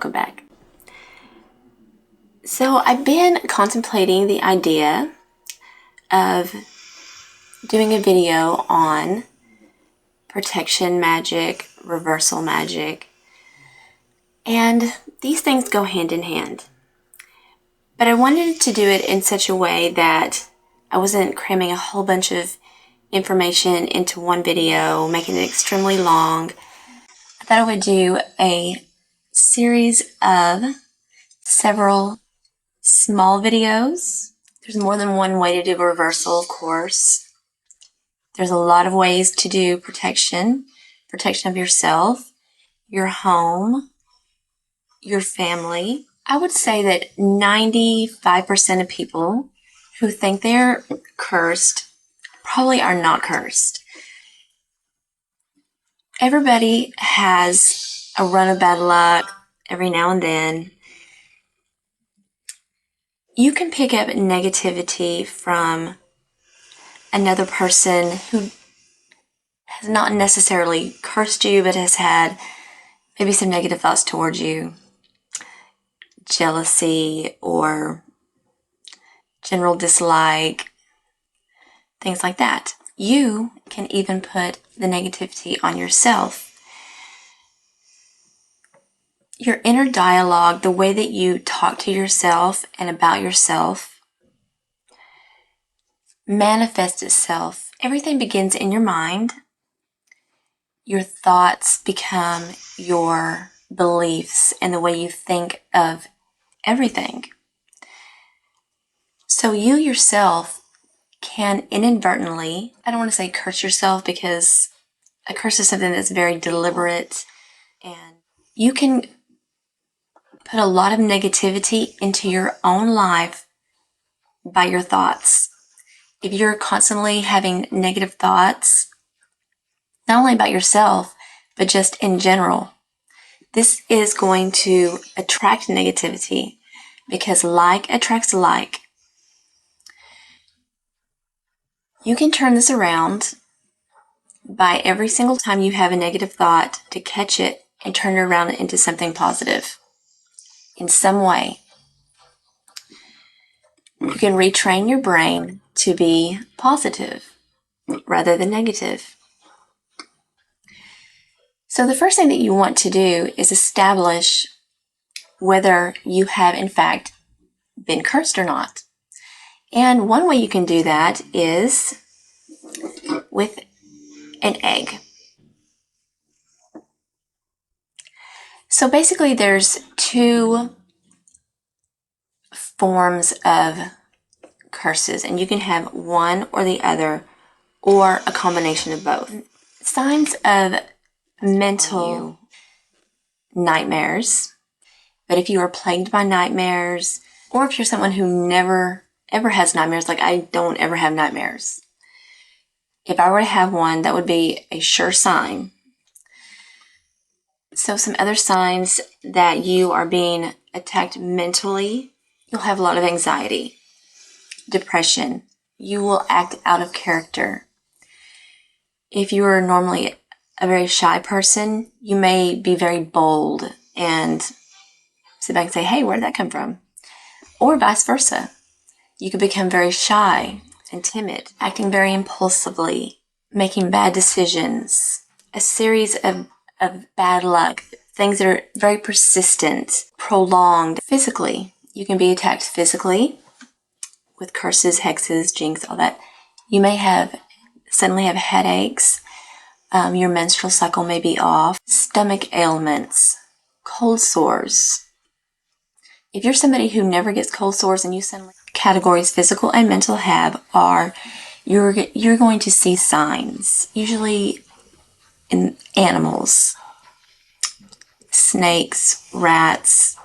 welcome back. So I've been contemplating the idea of doing a video on protection magic, reversal magic, and these things go hand in hand. But I wanted to do it in such a way that I wasn't cramming a whole bunch of information into one video, making it extremely long. I thought I would do a series of several small videos. There's more than one way to do a reversal, of course. There's a lot of ways to do protection of yourself, your home, your family. I would say that 95% of people who think they're cursed probably are not cursed. Everybody has a run of bad luck every now and then. You can pick up negativity from another person who has not necessarily cursed you, but has had maybe some negative thoughts towards you, jealousy or general dislike, things like that. You can even put the negativity on yourself. Your inner dialogue, the way that you talk to yourself and about yourself, manifests itself. Everything begins in your mind. Your thoughts become your beliefs and the way you think of everything. So you yourself can inadvertently, I don't want to say curse yourself because a curse is something that's very deliberate, and you can put a lot of negativity into your own life by your thoughts. If you're constantly having negative thoughts, not only about yourself, but just in general, this is going to attract negativity because like attracts like. You can turn this around by every single time you have a negative thought to catch it and turn it around into something positive in some way. You can retrain your brain to be positive rather than negative. So the first thing that you want to do is establish whether you have in fact been cursed or not. And one way you can do that is with an egg. So basically there's two forms of curses, and you can have one or the other or a combination of both. Signs of mental nightmares. But if you are plagued by nightmares, or if you're someone who never ever has nightmares, like I don't ever have nightmares, if I were to have one, that would be a sure sign. So some other signs that you are being attacked mentally: you'll have a lot of anxiety, depression, you will act out of character. If you are normally a very shy person, you may be very bold and sit back and say, hey, where did that come from? Or vice versa. You could become very shy and timid, acting very impulsively, making bad decisions, a series of bad luck, things that are very persistent, prolonged. Physically, you can be attacked physically with curses, hexes, jinx, all that. You may suddenly have headaches. Your menstrual cycle may be off. Stomach ailments, cold sores. If you're somebody who never gets cold sores and you suddenly categories physical and mental have are you're going to see signs, usually in animals, snakes, rats.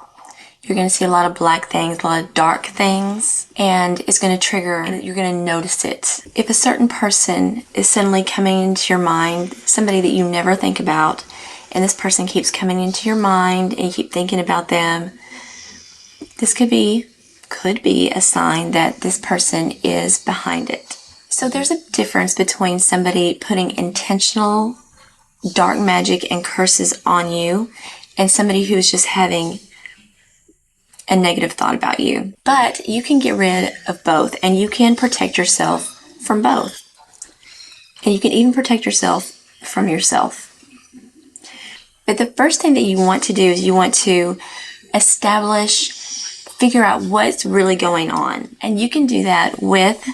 You're going to see a lot of black things, a lot of dark things, and it's going to trigger, and you're going to notice it. If a certain person is suddenly coming into your mind, somebody that you never think about, and this person keeps coming into your mind and you keep thinking about them, this could be a sign that this person is behind it. So there's a difference between somebody putting intentional dark magic and curses on you and somebody who's just having a negative thought about you. But you can get rid of both, and you can protect yourself from both. And you can even protect yourself from yourself. But the first thing that you want to do is you want to figure out what's really going on. And you can do that with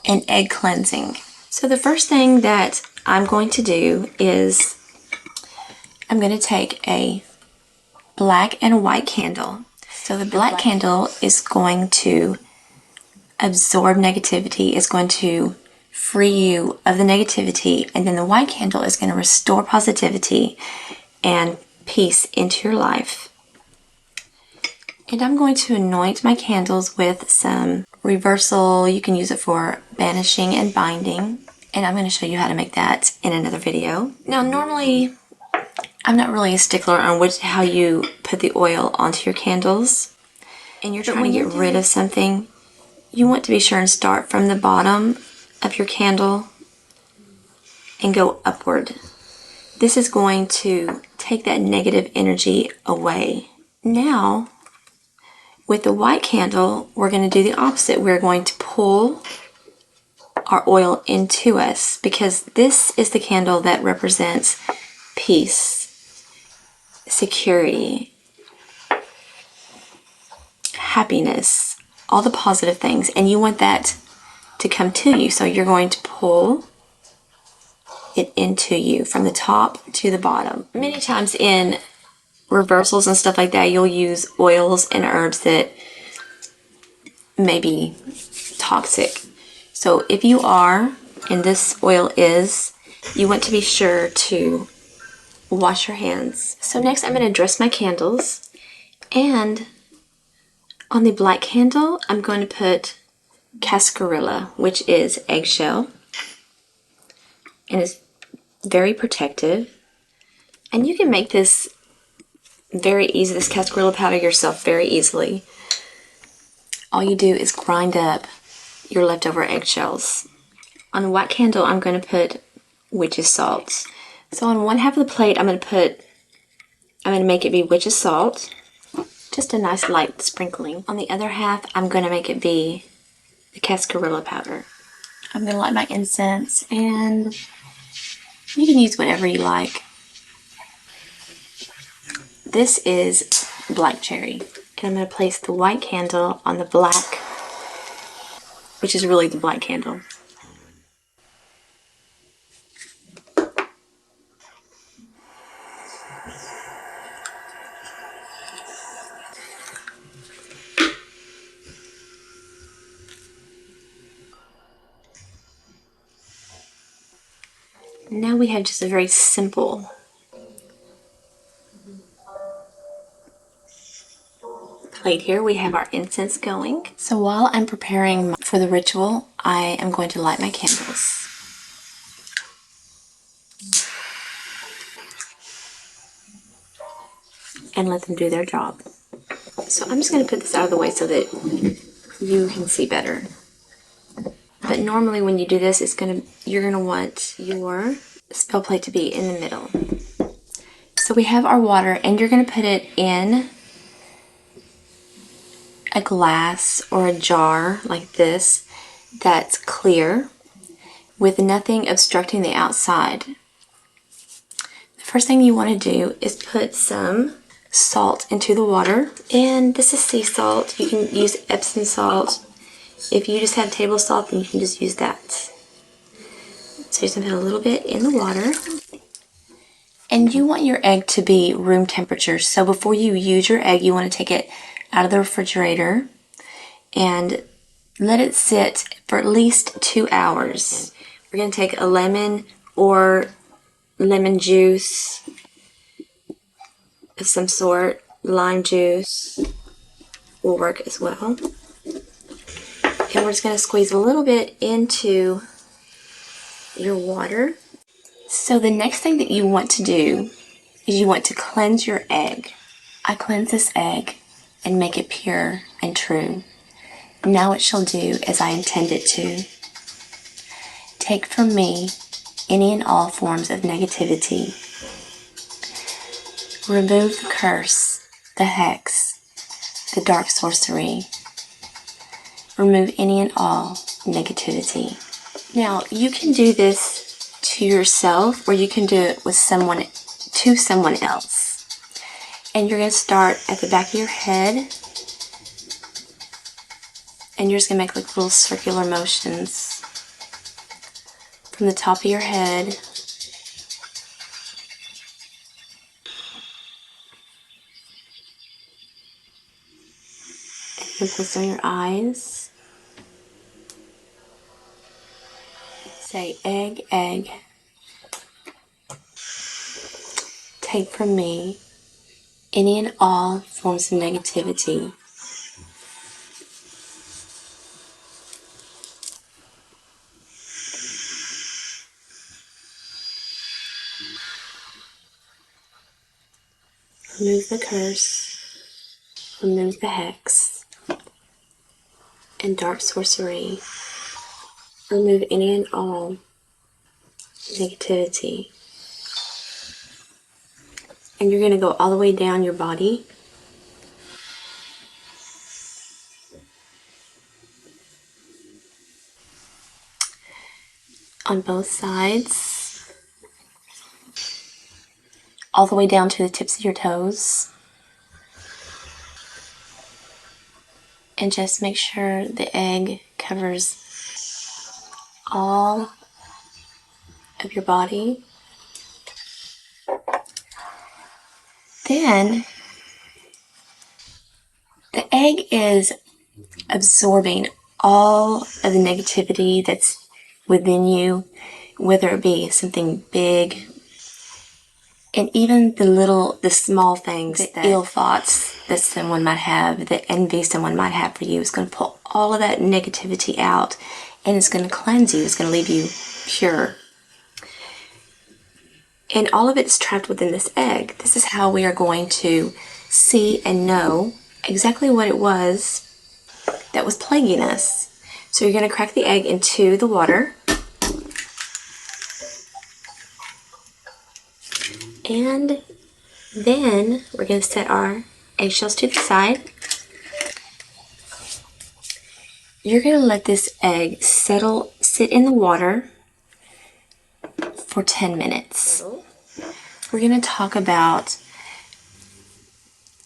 an egg cleansing. So the first thing that I'm going to do is I'm going to take a black and a white candle. So the black candle is going to absorb negativity, is going to free you of the negativity, and then the white candle is going to restore positivity and peace into your life. And I'm going to anoint my candles with some reversal. You can use it for banishing and binding, and I'm going to show you how to make that in another video. Now, normally, I'm not really a stickler on how you put the oil onto your candles, and you're trying to get rid of something. You want to be sure and start from the bottom of your candle and go upward. This is going to take that negative energy away. Now, with the white candle, we're going to do the opposite. We're going to pull our oil into us, because this is the candle that represents peace, security, happiness, all the positive things, and you want that to come to you. So you're going to pull it into you from the top to the bottom. Many times in reversals and stuff like that, you'll use oils and herbs that may be toxic. So if you are, and this oil is, you want to be sure to wash your hands. So next I'm going to dress my candles, and on the black candle I'm going to put cascarilla, which is eggshell, and it's very protective. And you can make this very easy, this cascarilla powder yourself very easily. All you do is grind up your leftover eggshells. On the white candle I'm going to put witch's salt. So on one half of the plate I'm going to make it be witch's salt, just a nice light sprinkling. On the other half I'm going to make it be the cascarilla powder. I'm going to light my incense, and you can use whatever you like. This is black cherry, and I'm going to place the white candle on the black, which is really the black candle. Now we have just a very simple plate here. We have our incense going. So while I'm preparing for the ritual, I am going to light my candles. And let them do their job. So I'm just going to put this out of the way so that you can see better. But normally when you do this, you're going to want your spell plate to be in the middle. So we have our water, and you're going to put it in a glass or a jar like this that's clear with nothing obstructing the outside. The first thing you want to do is put some salt into the water, and this is sea salt. You can use Epsom salt. If you just have table salt, then you can just use that. So you're just going to put a little bit in the water. And you want your egg to be room temperature. So before you use your egg, you want to take it out of the refrigerator and let it sit for at least 2 hours. We're going to take a lemon or lemon juice of some sort. Lime juice will work as well. And we're just going to squeeze a little bit into your water. So the next thing that you want to do is you want to cleanse your egg. I cleanse this egg and make it pure and true. Now it shall do as I intend it to. Take from me any and all forms of negativity. Remove the curse, the hex, the dark sorcery. Remove any and all negativity. Now, you can do this to yourself, or you can do it with someone, to someone else. And you're going to start at the back of your head, and you're just going to make like little circular motions from the top of your head and place on your eyes. Say, egg, egg, take from me any and all forms of negativity. Remove the curse, remove the hex, and dark sorcery. Remove any and all negativity. And you're going to go all the way down your body. On both sides. All the way down to the tips of your toes. And just make sure the egg covers all of your body. Then the egg is absorbing all of the negativity that's within you, whether it be something big, and even the small things, the ill thoughts that someone might have, the envy someone might have for you. It's going to pull all of that negativity out, and it's going to cleanse you. It's going to leave you pure. And all of it's trapped within this egg. This is how we are going to see and know exactly what it was that was plaguing us. So you're going to crack the egg into the water. And then we're going to set our eggshells to the side. You're going to let this egg sit in the water for 10 minutes. We're going to talk about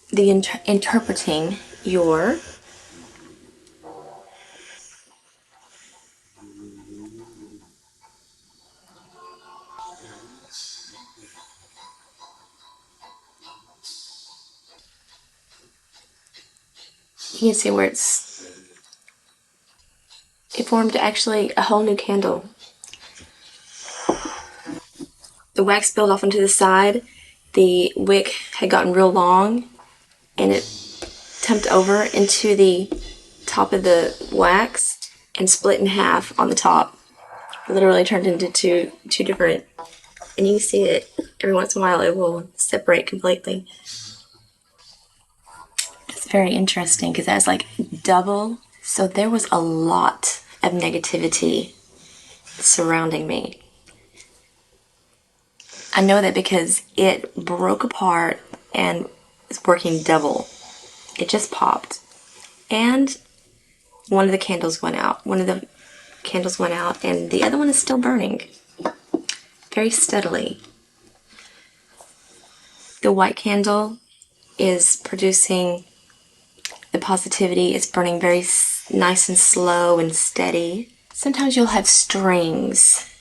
the interpreting your you can see where it formed actually a whole new candle. The wax spilled off onto the side. The wick had gotten real long, and it tumped over into the top of the wax and split in half on the top. It literally turned into two different, and you can see it every once in a while it will separate completely. It's very interesting because that's like double. So there was a lot of negativity surrounding me. I know that because it broke apart and is working double. It just popped. And one of the candles went out. One of the candles went out, and the other one is still burning very steadily. The white candle is producing the positivity. It's burning very nice and slow and steady. Sometimes you'll have strings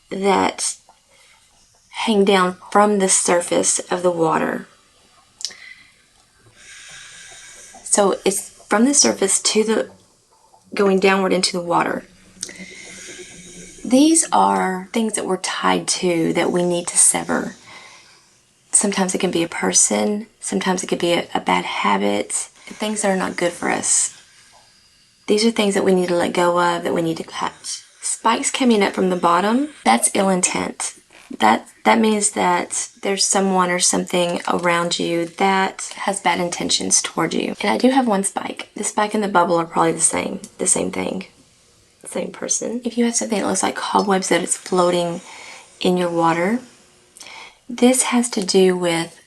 that hang down from the surface of the water. So it's from the surface to the going downward into the water. These are things that we're tied to that we need to sever. Sometimes it can be a person, sometimes it could be a bad habit, things that are not good for us. These are things that we need to let go of, that we need to cut. Spikes coming up from the bottom, that's ill intent. That means that there's someone or something around you that has bad intentions toward you. And I do have one spike. The spike and the bubble are probably the same thing, the same person. If you have something that looks like cobwebs that it's floating in your water, this has to do with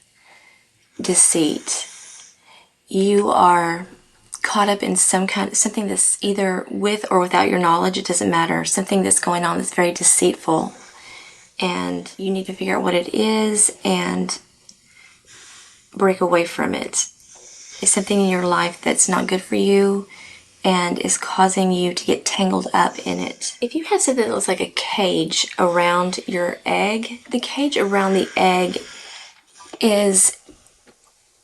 deceit. You are caught up in something that's either with or without your knowledge, it doesn't matter, something that's going on that's very deceitful. And you need to figure out what it is and break away from it. It's something in your life that's not good for you and is causing you to get tangled up in it. If you have something that looks like a cage around your egg, the cage around the egg is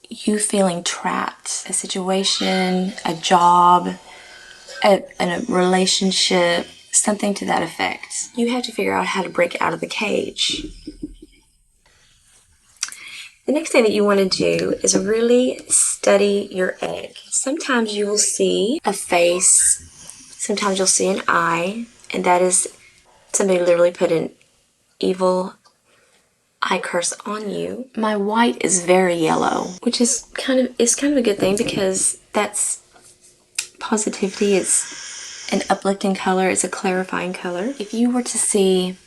you feeling trapped. A situation, a job, a relationship, something to that effect. You have to figure out how to break out of the cage. The next thing that you want to do is really study your egg. Sometimes you will see a face, sometimes you'll see an eye, and that is somebody literally put an evil eye curse on you. My white is very yellow, which is kind of a good thing because that's positivity. It's an uplifting color, it's a clarifying color. If you were to see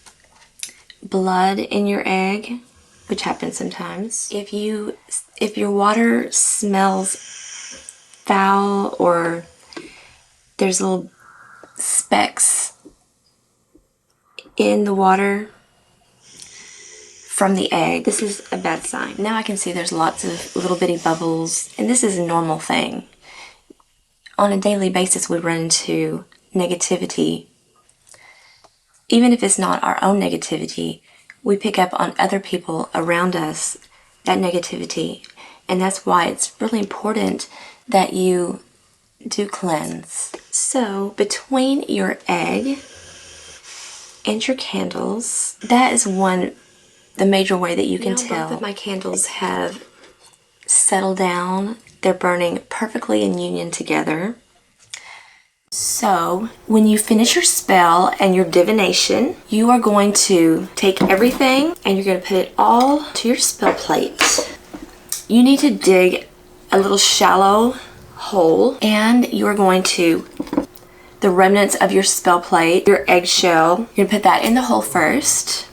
blood in your egg, which happens sometimes, if your water smells foul or there's little specks in the water from the egg, this is a bad sign. Now I can see there's lots of little bitty bubbles, and this is a normal thing. On a daily basis, we run into negativity. Even if it's not our own negativity, we pick up on other people around us, that negativity. And that's why it's really important that you do cleanse. So between your egg and your candles, that is the major way that you can tell. Both of my candles have settled down. They're burning perfectly in union together. So when you finish your spell and your divination, you are going to take everything and you're going to put it all to your spell plate. You need to dig a little shallow hole, and you're going to, the remnants of your spell plate, your eggshell, you're going to put that in the hole first.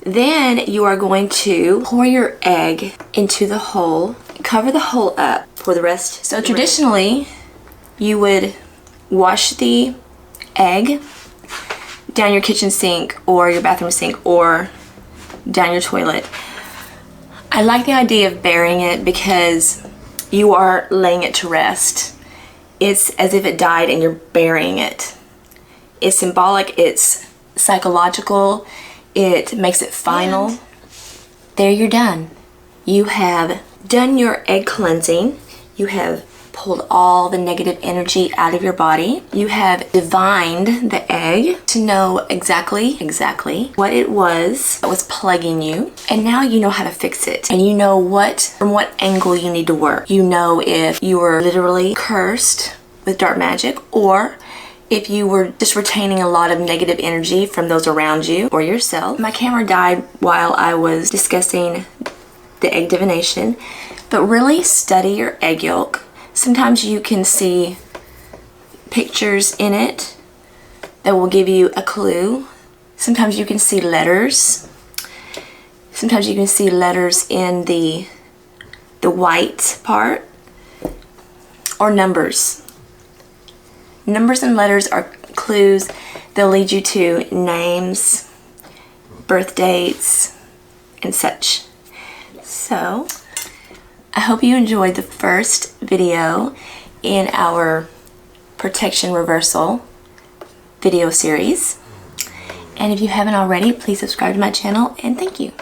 Then you are going to pour your egg into the hole, cover the hole up for the rest. So traditionally, you would wash the egg down your kitchen sink or your bathroom sink or down your toilet. I like the idea of burying it because you are laying it to rest. It's as if it died and you're burying it. It's symbolic, it's psychological, it makes it final. And there you're done. You have done your egg cleansing. You have pulled all the negative energy out of your body. You have divined the egg to know exactly what it was that was plaguing you. And now you know how to fix it. And you know from what angle you need to work. You know if you were literally cursed with dark magic, or if you were just retaining a lot of negative energy from those around you or yourself. My camera died while I was discussing the egg divination, but really study your egg yolk. Sometimes you can see pictures in it that will give you a clue. Sometimes you can see letters. Sometimes you can see letters in the white part, or numbers. Numbers and letters are clues. They'll lead you to names, birth dates, and such. So I hope you enjoyed the first video in our protection reversal video series. And if you haven't already, please subscribe to my channel, and thank you.